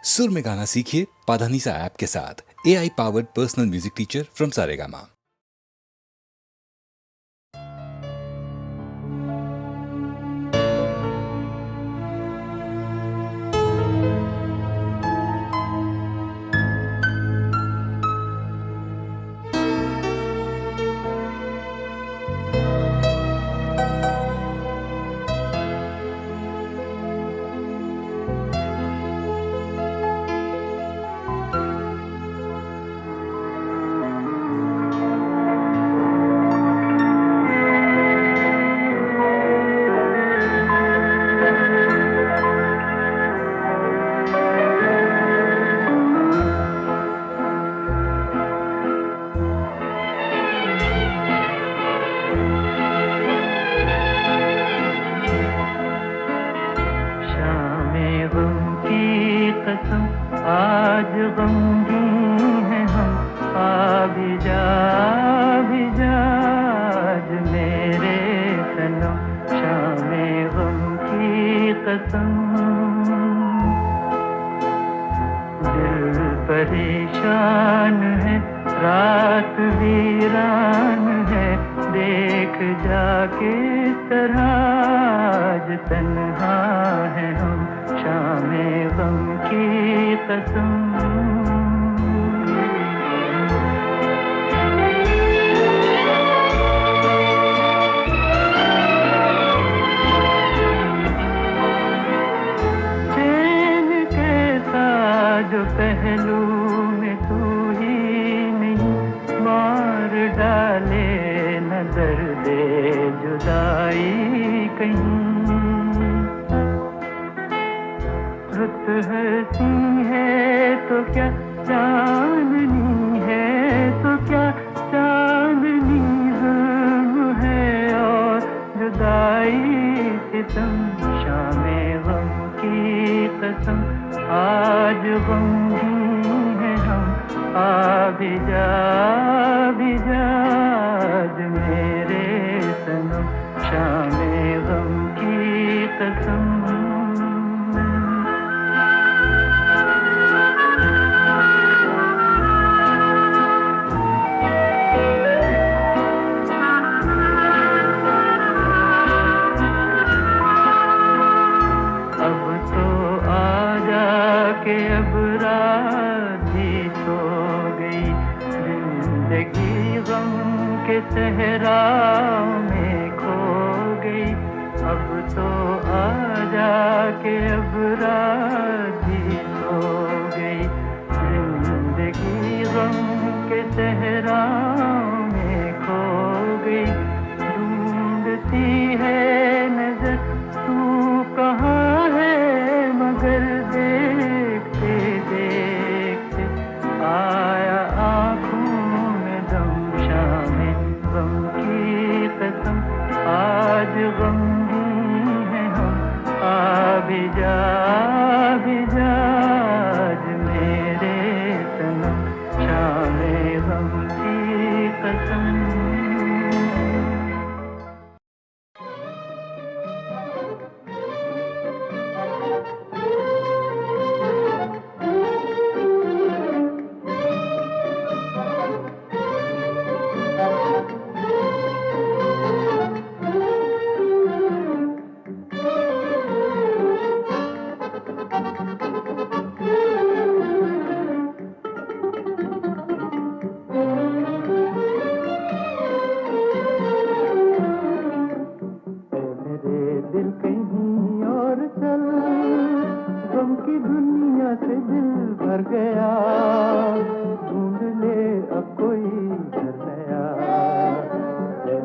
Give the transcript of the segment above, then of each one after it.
सुर में गाना सीखिए पाधानीसा ऐप के साथ। AI powered personal music teacher from Saregama. आज गमगीन हैं हम, आ भी जा आज मेरे सनम, शामे गम की कसम। दिल परेशान है, रात वीरान है, देख जाके तरह आज तन्हा है हम, शामे गम की कसम। चैन के साथ पहलू में तू ही नहीं, मार डाले न दर्दे जुदाई कहीं। रुत हंसी है तो क्या चांदनी है, तो क्या चांदनी जुल्म है और जुदाई सितम, शामे गम की कसम। आज गमगीन है हम, आ भी जा आज मेरे सनम, शामे गम की कसम। के अब रात ही सो गई, जिंदगी गम के सहराओं में खो गई। अब तो आजा के अब रात ही सो गई, जिंदगी गम के सहराओं में खो गई। ढूंढती है नजर तू कहाँ है, मगर देखते देखते आया आँखों में दम, शामे गम की कसम। आज गमगीन है हम, आ भी जा आज मेरे सनम, शामे गम की कसम। दिल कहीं और चल, गम की दुनिया से दिल भर गया, ढूंढ ले अब कोई घर नया।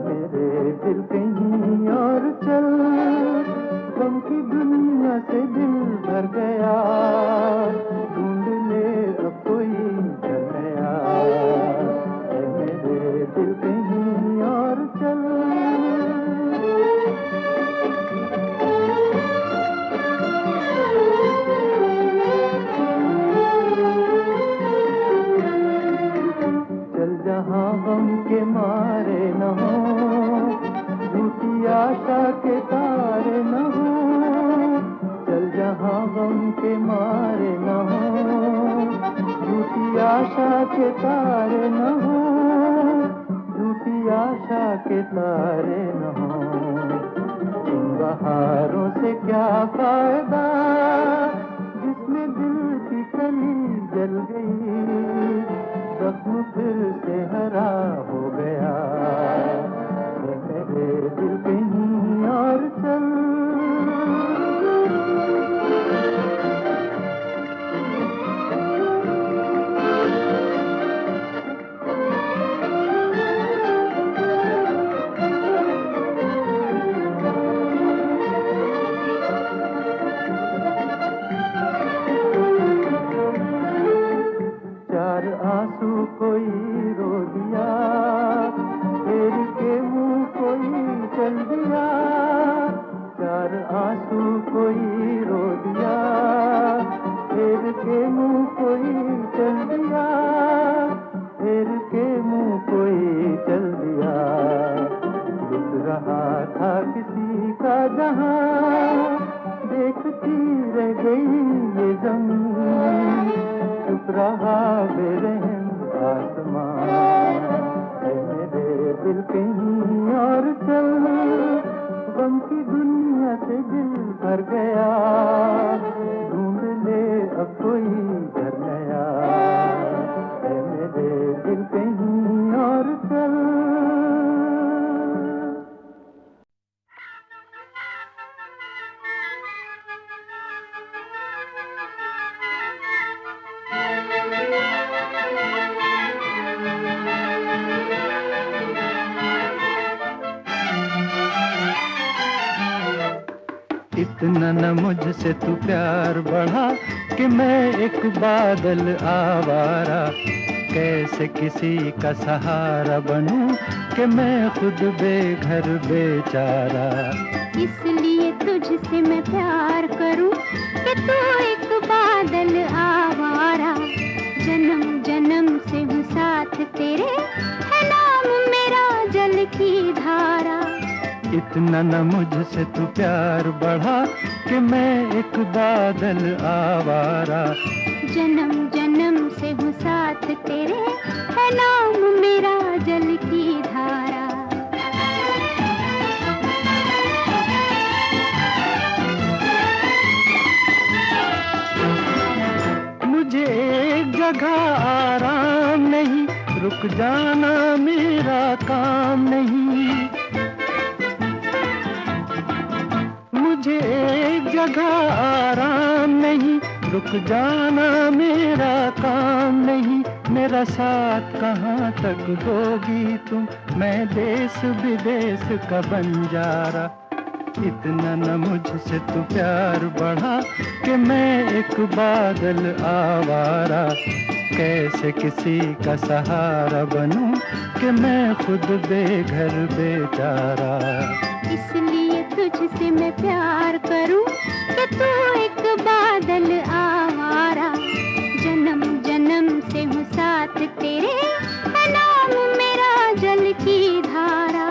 मेरे दिल कहीं और चल, गम की दुनिया से दिल भर गया, ढूंढ ले अब कोई घर नया। मेरे दिल कहीं और चल। जहाँ गम के मारे न हो, झूठी आशा के तारे न हो, चल जहाँ गम के मारे आशा के तारे न हो, झूठी आशा के तारे न हो। इन बहारों से क्या फायदा जिसमें दिल की कली जल गई, जख्म फिर से हरा हो गया। ये मेरे दिल कहीं और चल। चार आंसू कोई रो दिया, फेर के मुंह कोई चल दिया। चार आंसू कोई रो दिया, फेर के मुंह कोई चल दिया। फेर के मुंह कोई चल दिया। लुट रहा था किसी का जहां, देखती रह गई ये ज़मीन। चुप रहा बेरहम आसमान। ऐ मेरे दिल कहीं और चल, गम की दुनिया से दिल भर गया। ढूंढ ले अब कोई घर नया। ऐ मेरे दिल कहीं और चल। इतना न मुझसे तू प्यार बढ़ा कि मैं एक बादल आवारा। कैसे किसी का सहारा बनूं कि मैं खुद बेघर बेचारा। इसलिए तुझसे मैं प्यार करूं कि तू एक बादल आवारा। जन्म जन्म से हूँ साथ तेरे, है नाम मेरा जल की धारा। इतना न मुझसे तू प्यार बढ़ा कि मैं एक बादल आवारा। जन्म जन्म से हूँ साथ तेरे, है नाम मेरा जल की धारा। मुझे एक जगह आराम नहीं, रुक जाना मेरा काम नहीं। मुझे एक जगह आराम नहीं, रुक जाना मेरा काम नहीं। मेरा साथ कहाँ तक दोगी तुम, मैं देश विदेश का बंजारा। इतना न मुझसे तू प्यार बढ़ा कि मैं एक बादल आवारा। कैसे किसी का सहारा बनूं कि मैं खुद बेघर बेचारा। इसलिए तुझसे मैं प्यार करूं कि तू एक बादल आवारा। जन्म जन्म से हूँ साथ तेरे, है नाम मेरा जल की धारा।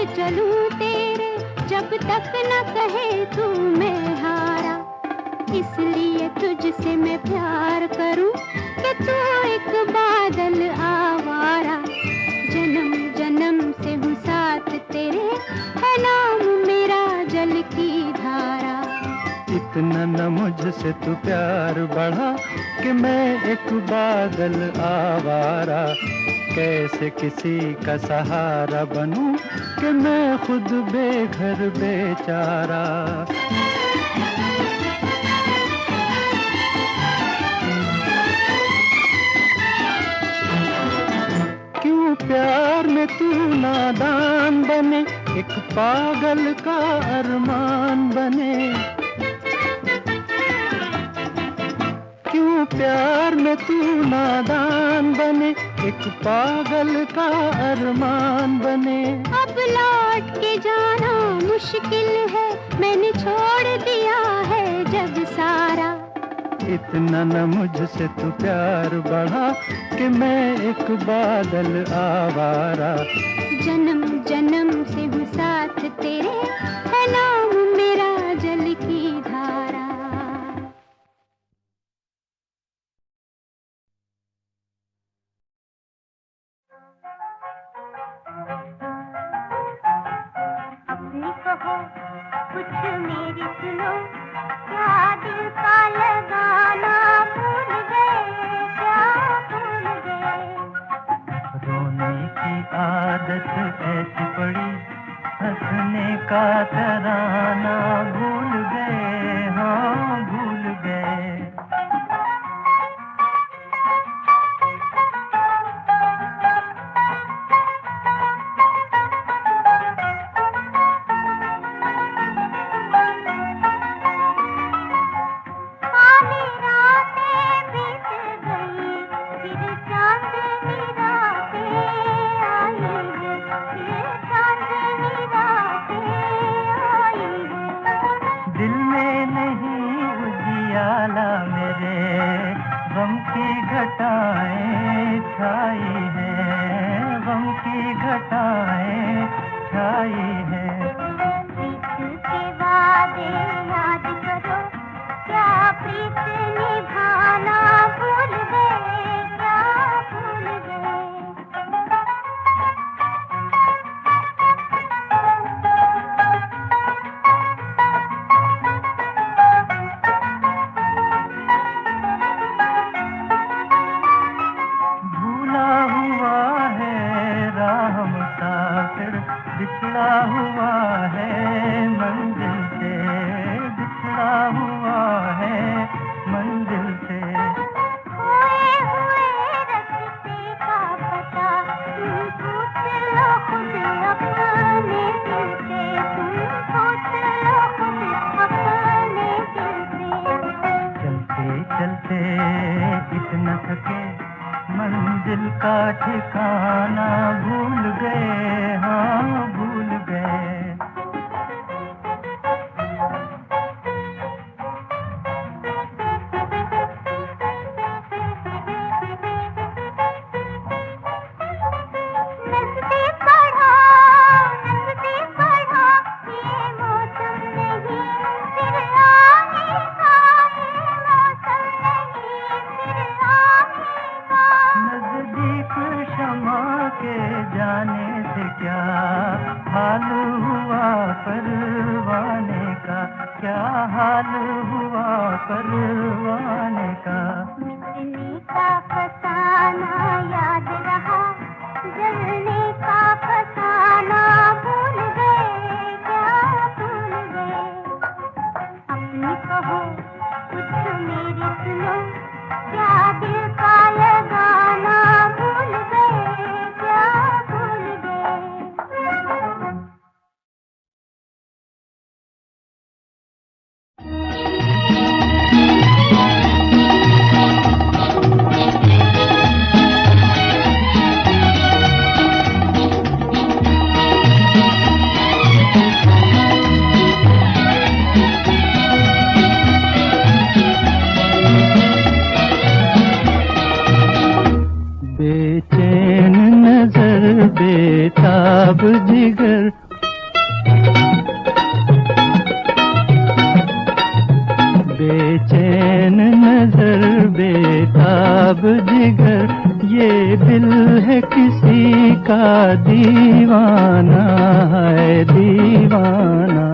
चलूं तेरे जब तक न कहे तू मैं हारा। इसलिए तुझसे मैं प्यार करूं कि तू एक बादल आवारा। जन्म जन्म से हूँ साथ तेरे, है नाम मेरा जल की धारा। इतना न मुझसे तू प्यार बढ़ा कि मैं एक बादल आवारा। कैसे किसी का सहारा बनूं कि मैं खुद बेघर बेचारा। क्यों प्यार में तू नादान बने, एक पागल का अरमान बने। क्यों प्यार में तू नादान बने, एक पागल का अरमान बने। अब लौट के जाना मुश्किल है, मैंने छोड़ दिया है जग सारा। इतना न मुझसे तू प्यार बढ़ा कि मैं एक बादल आवारा। जन्म जन्म से हूँ साथ तेरे, है नाम मेरा जल की धारा। अपनी कहो कुछ मेरी सुनो, क्या दिल का लगाना भूल गए, क्या भूल गए। रोने की आदत ऐसी पड़ी, हंसने का तराना भूल गए, हाँ भूल गए। दिल में नहीं उजियाला मेरे, गम की घटाएं छाई है, गम की घटाएं छाई है। प्रीत के वादे याद करो, क्या प्रीत निभाना भूल गए, क्या भूल गए। भूला हुआ है राह मुसाफिर, बिछड़ा हुआ है मंजिल से, बिछड़ा हुआ है मंजिल से। खोए हुए रास्ते का पता तुम पूछ लो खुद अपने दिल से, तुम पूछ लो खुद अपने दिल से। चलते चलते इतना थके, मंजिल का ठिकाना भूल गए, हाँ भूल गए। नजदीक बढ़ो, नजदीक बढ़ो, ये मौसम नहीं फिर आने का, ये मौसम नहीं फिर आने का। नजदीक शमा के जाने से क्या हाल हुआ परवाने का, क्या हाल हुआ परवाने का। मिटने का फसाना याद रहा, जलने का फसाना भूल गए, क्या भूल गए। अपनी कहो कुछ मेरी सुनो, क्या दिल का लगाना भूल गए, क्या भूल गए। बेचैन नजर बेताब जिगर, बेचैन नजर बेताब जिगर, ये दिल है किसी का दीवाना है दीवाना।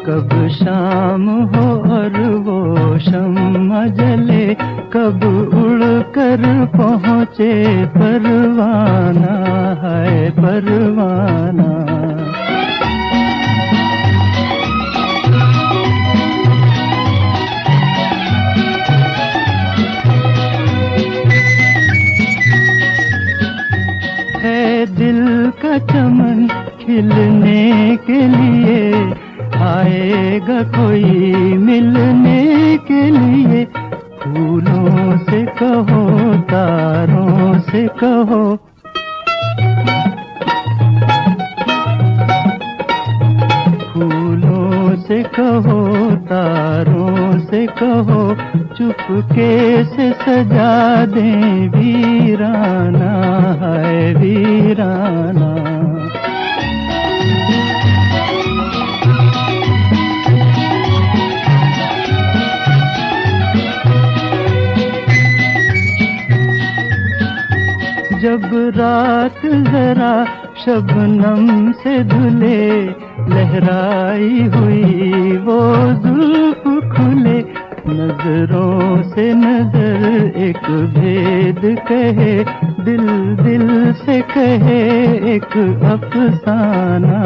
कब शाम हो और वो शम्मा जले, कब उड़कर पहुँचे परवाना है परवाना। है दिल का चमन खिलने के लिए, आए आएगा कोई मिलने के लिए, फूलों से कहो तारों से कहो, फूलों से कहो तारों से कहो, चुपके से सजा दें वीराना है वीराना। जब रात जरा शबनम से धुले, लहराई हुई वो जुल्फ खुले, नजरों से नजर एक भेद कहे, दिल दिल से कहे एक अफसाना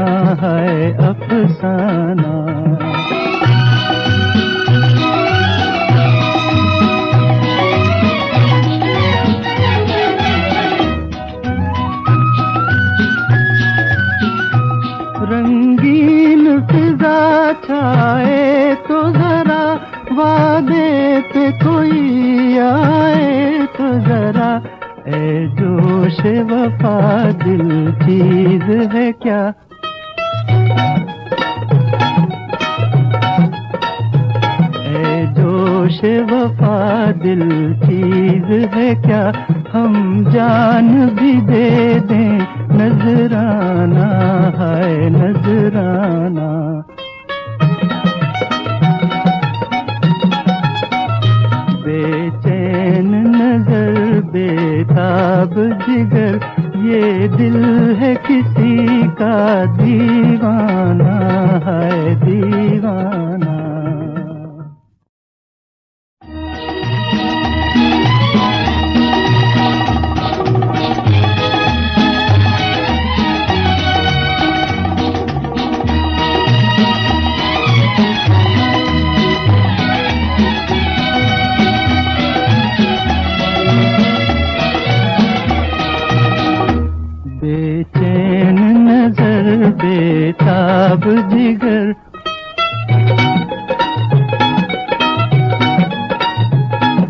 है अफसाना। रंगीन फिजा छाए तो जरा, वादे पे कोई आए तो जरा, ए जोश वफा दिल चीज है क्या, ए जोश वफा दिल चीज है क्या, हम जान भी दे दें नजराना है नजराना। बेचैन नजर बेताब जिगर, ये दिल है किसी का दीवाना है दीवाना। बेचैन नजर बेताब जिगर,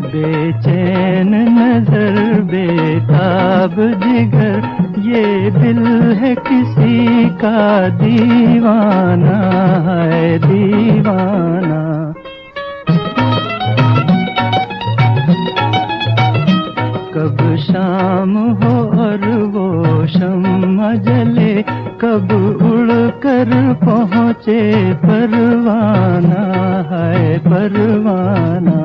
बेचैन नजर बेताब जिगर, ये दिल है किसी का दीवाना है दीवाना। कब शाम हो और वो शम्मा जले, कब उड़ कर पहुँचे परवाना है परवाना।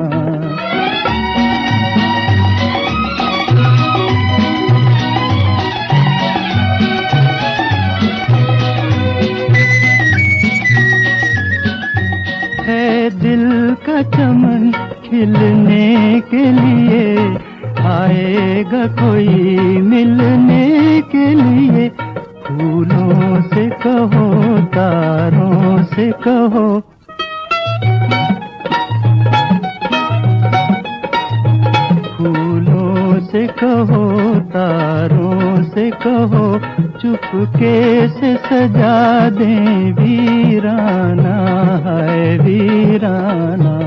है दिल का चमन खिलने के लिए, आएगा कोई मिलने के लिए, फूलों से कहो तारों से कहो, फूलों से कहो तारों से कहो, चुपके से सजा दें वीराना है वीराना।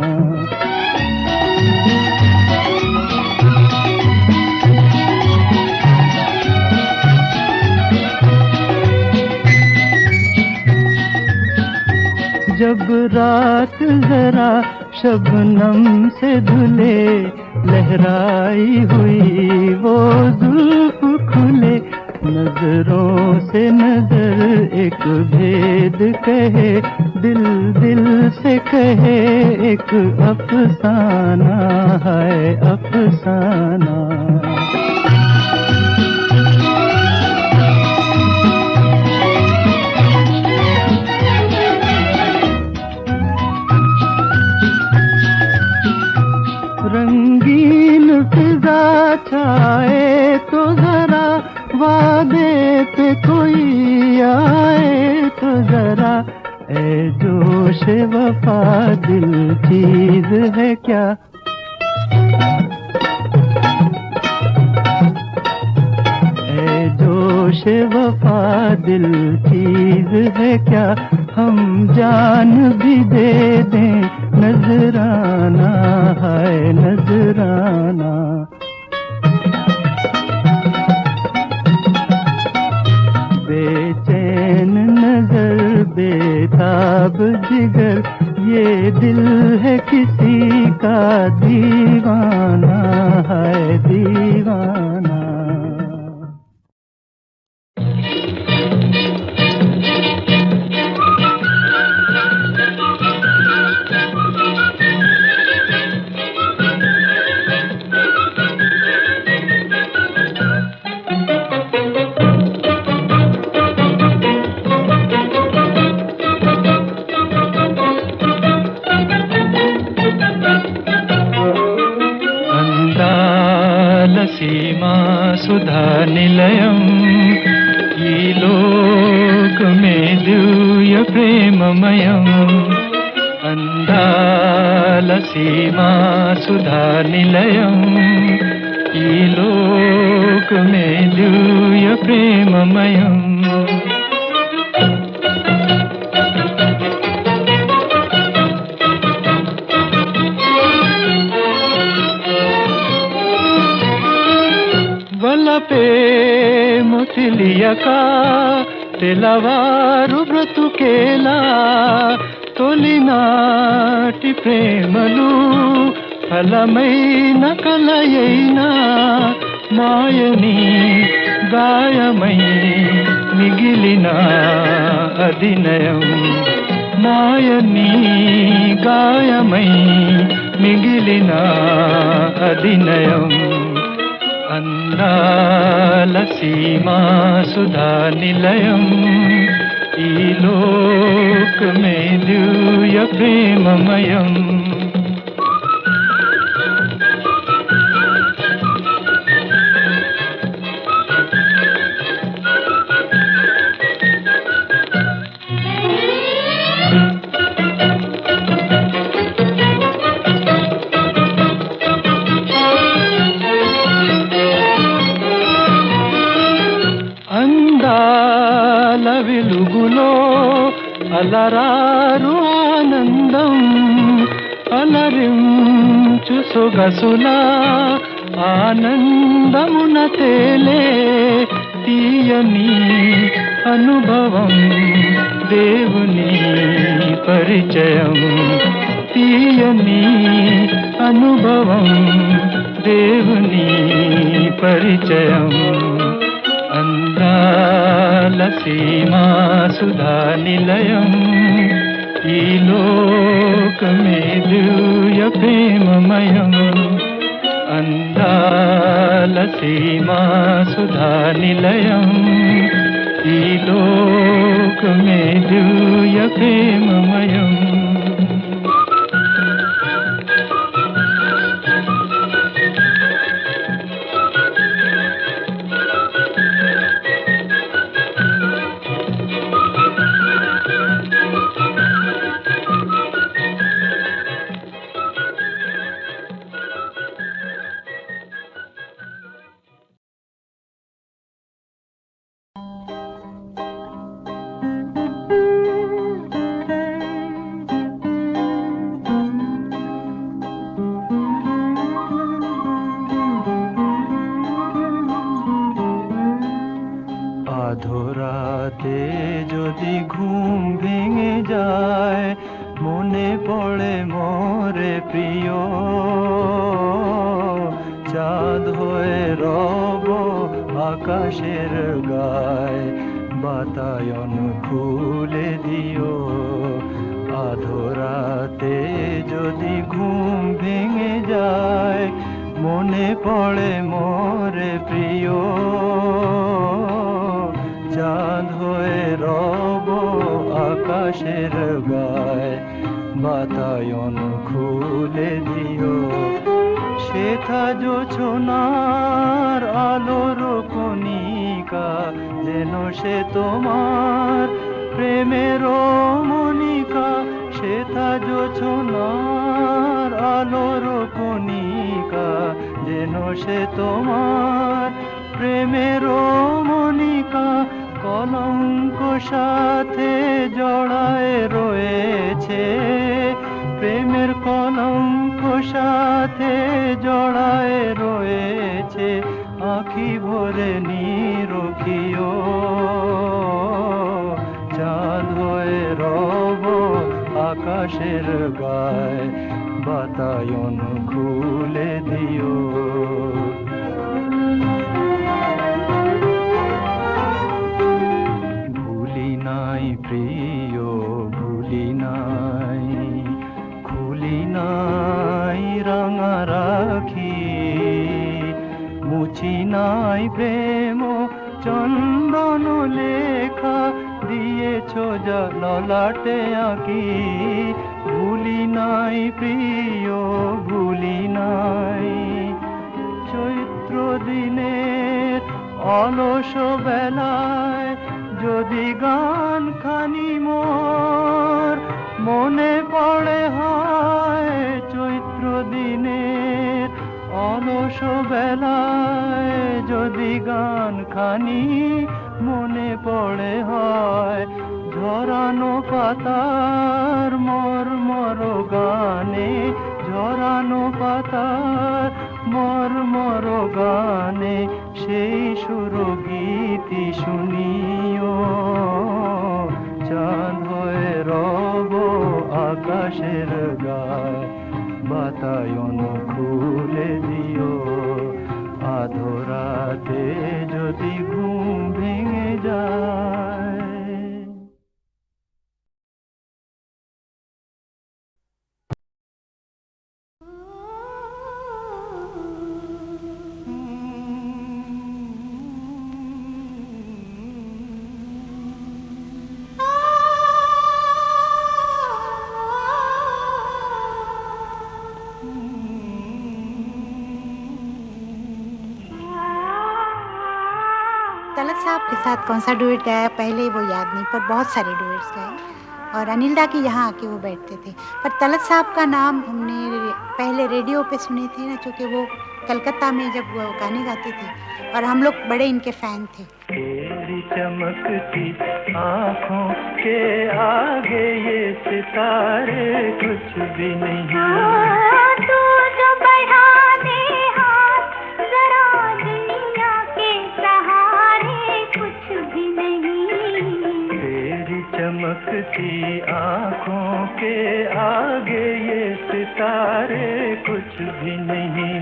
जब रात जरा शबनम से धुले, लहराई हुई वो जुल्फ खुले, नजरों से नजर एक भेद कहे, दिल दिल से कहे एक अफसाना है अफसाना। रंगीन फिजा छाए तो जरा, वादे पे कोई आए तो जरा, ए जोश वफा दिल चीज है क्या, ए जोश वफा दिल चीज है क्या, हम जान भी दे दें, नजराना है नजराना। बेचैन नजर बेताब जिगर, ये दिल है किसी का दीवाना है दीवाना। सीमा सुधा निलयम ఈ లోకమే దివ్య ప్రేమమయం। అందాల సీమా సుధా నిలయం ఈ లోకమే దివ్య ప్రేమమయం। వలపే ముసిలియక తెలవారు బ్రతుకేలా, తొలినాటి ప్రేమలు ఫలమైన కలయైనా మాయని గాయమై మిగిలిన అధినయం। మాయని గాయమై మిగిలిన అధినయం। అందాల సీమా సుధా నిలయం ఈ లోకమే దివ్య ప్రేమమయం। అందాల వెలుగులో అలరారు ఆనందం, అలరించు సొగసుల ఆనందమున తేలే తీయని అనుభవం దేవుని పరిచయం। తీయని అనుభవం దేవుని పరిచయం। అందాల సీమా సుధా నిలయం ఈ లోకమే దివ్య ప్రేమమయం। అందాల సీమా సుధా నిలయం ఈ లోకమే దివ్య ప్రేమమయం। আধরাতে যদি ঘুম ভেঙে যায়, মনে পড়ে মোরে প্রিয়, চাঁদ হয়ে রব আকাশের গায়, বাতায়ন খুলে দিও। আধরাতে যদি ঘুম ভেঙে যায়, মনে পড়ে মোরে প্রিয়, চাঁদ হয়ে রব আকাশের গায়, বাতায়ন খুলে দিও। শেথা জোছনার আলোর কণিকা, যেন সে তোমার প্রেমের মনিকা। শেথা জোছনার আলোর কণিকা, যেন সে তোমার প্রেমের মনিকা। কলঙ্ক সাথে জড়ায় রয়েছে, প্রেমের কলঙ্ক সাথে জড়ায় রয়েছে, আঁখি ভরে নিরখিও, চাঁদ হয়ে রব আকাশের গায়ে, বাতায়ন খুলে দিও। ভুলি নাই প্রিয়, ভুলি নাই, খুলি নাই রাঙা রাখি, মুছি নাই প্রেম চন্দন লেখা, দিয়েছ যা ললাটে আঁকি। ভুলি নাই প্রিয়, ভুলি নাই, চৈত্র দিনের অলস বেলায় যদি গান খানি মোর মনে পড়ে হয়, চৈত্র দিনের অলস বেলায় যদি গান খানি মনে পড়ে হয়, ঝরানো পাতার মর্মর গানে, ঝরানো পাতার মর্মর গানে, সেই সুরগীতি শুনিও, চাঁদ হয়ে রব আকাশের গায়ে, বাতায়ন খুলে দিও। আধরাতে যদি ঘুম ভেঙে যায়। तलत साहब के साथ कौन सा डुएट गाया पहले वो याद नहीं, पर बहुत सारे डुएट्स गाए। और अनिल दा की यहाँ आके वो बैठते थे। पर तलत साहब का नाम हमने पहले रेडियो पे सुने थे ना, चूँकि वो कलकत्ता में जब वो गाने गाते थे और हम लोग बड़े इनके फ़ैन थे। तेरी चमकती आँखों के आगे ये सितारे कुछ भी नहीं। तू जो बढ़ा दे हाथ जरा दुनिया के सहारे कुछ भी नहीं। तेरी चमकती आँखों के आगे ये सितारे कुछ भी नहीं।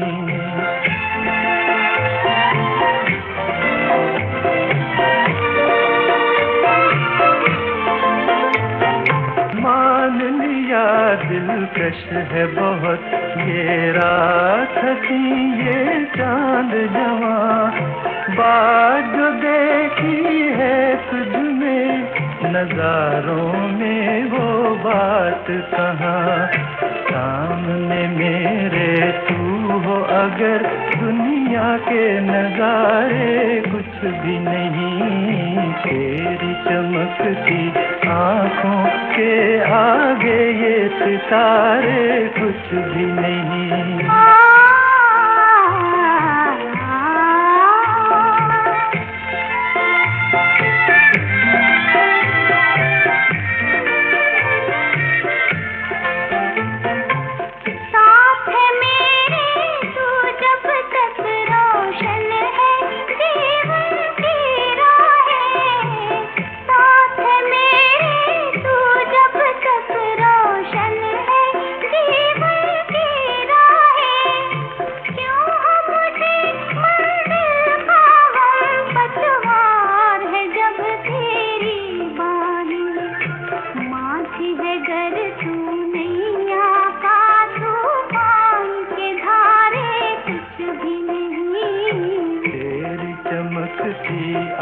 मान लिया दिलकश है बहुत ये रात हसी ये चांद जवा, बात जो देखी है तुझ में नजारों में वो बात कहाँ। सामने मेरे तू हो अगर दुनिया के नजारे कुछ भी नहीं। तेरी चमकती आँखों के आगे ये सितारे कुछ भी नहीं।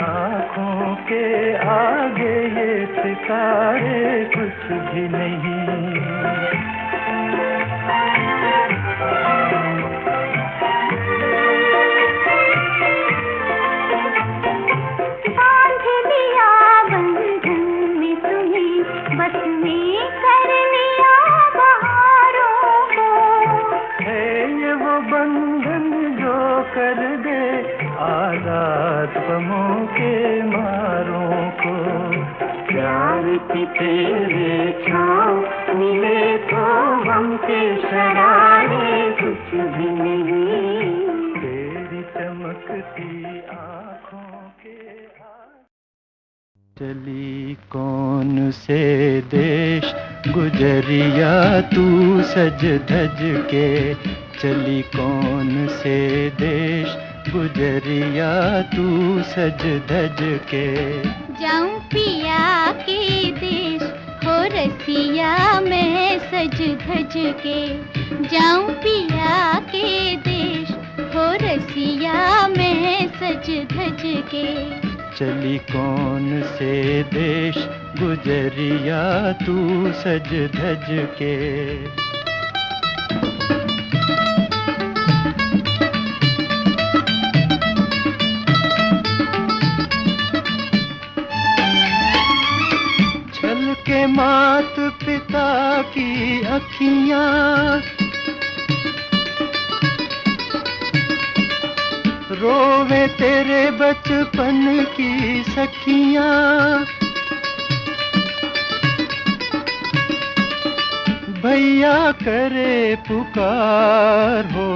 आँखों के आगे ये सितारे कुछ भी नहीं। बांध दिया बंधन में तुम्हें, बस में कर लिया बहारों को। है ये वो बंधन जो कर दे आजाद गमों के मारों को। प्यार की तेरे छाँव मिले तो हमके शरारे कुछ भी नहीं, तेरी चमकती आँखों के चली कौन से देश गुजरिया तू सज धज के, चली कौन से देश गुजरिया तू सज धज के। जाऊं पिया के देश हो रसिया मैं सज धज के, जाऊं पिया के देश हो रसिया मैं सज धज के। चली कौन से देश गुजरिया तू सज धज के। छल के मात पिता की अखियाँ, रोवे तेरे बचपन की सखियाँ, भैया करे पुकार हो,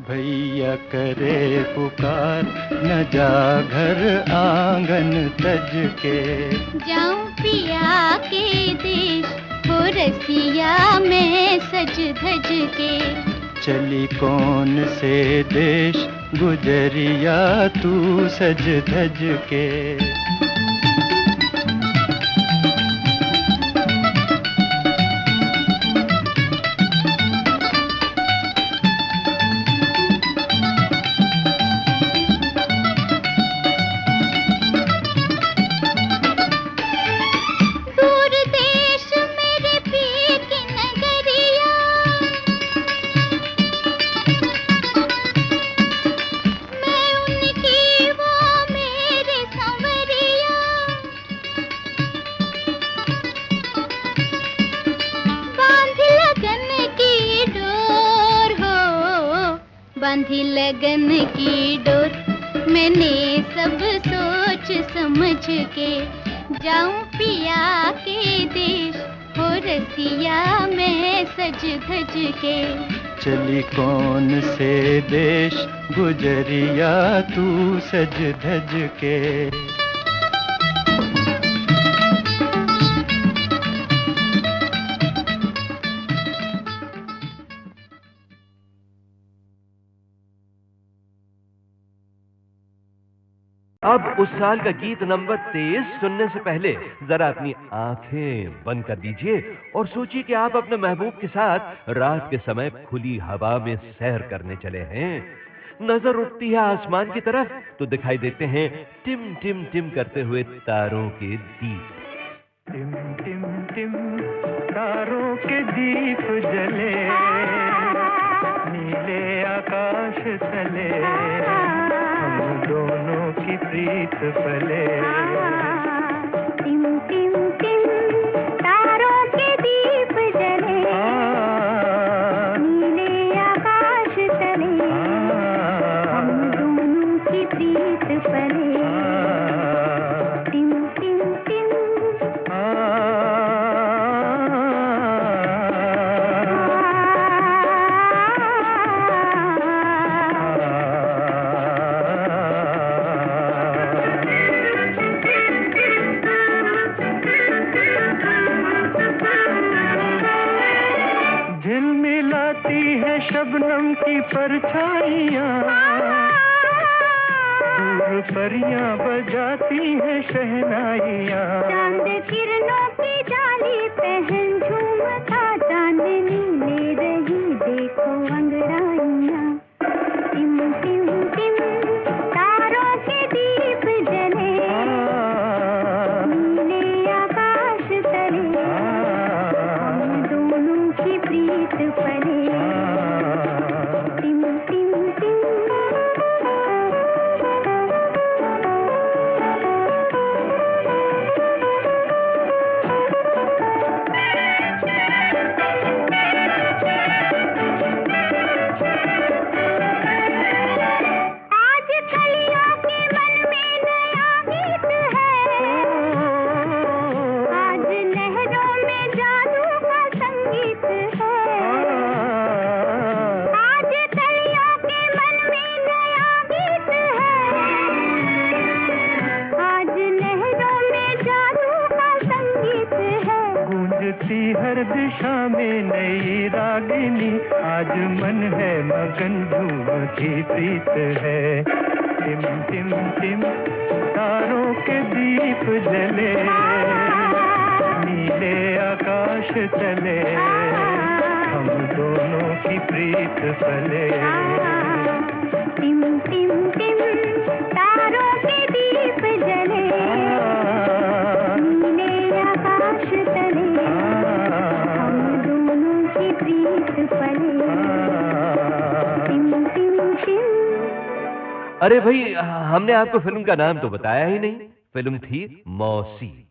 भैया करे पुकार, न जा घर आंगन तज के। जाऊं पिया के देश हो रसिया मैं सज धज के। चली कौन से देश गुजरिया तू सज धज के। बांधी लगन की डोर मैंने सब सोच समझ के। जाऊं पिया के देश हो रसिया मैं सज धज के। चली कौन से देश गुजरिया तू सज धज के। अब उस साल का गीत नंबर 23 सुनने से पहले जरा अपनी आंखें बंद कर दीजिए और सोचिए कि आप अपने महबूब के साथ रात के समय खुली हवा में सैर करने चले हैं। नजर उठती है आसमान की तरफ तो दिखाई देते हैं टिम टिम टिम करते हुए तारों के दीप। टिम टिम टिम तारों के दीप जले, नीले आकाश तले, हम दोनों की प्रीत पले। टिम टिम टिम तारों के दीप जले, नीले आकाश तले, हम दोनों की प्रीत पले। टिम टिम टिम शबनम की परछाइयाँ, दूर परियां बजाती हैं शहनाइयाँ। चांद किरणों की जाली पहन झूमता चांदनी ले रही देखो अंगड़ाइयाँ। टिम टिम टिम तारों के दीप जले, नीले आकाश तले, हम दोनों की प्रीत पले। टिम टिम टिम उड़ती हर दिशा में नई रागिनी, आज मन है मगन झूमती प्रीत है। टिम टिम टिम तारों के दीप जले, नीले आकाश तले, हम दोनों की प्रीत पले। टिम टिम टिम तारों के दीप जले, नीले आकाश तले, हम दोनों की प्रीत पले। टिम टिम टिम। अरे भाई, हमने आपको फिल्म का नाम तो बताया ही नहीं। फिल्म थी मौसी।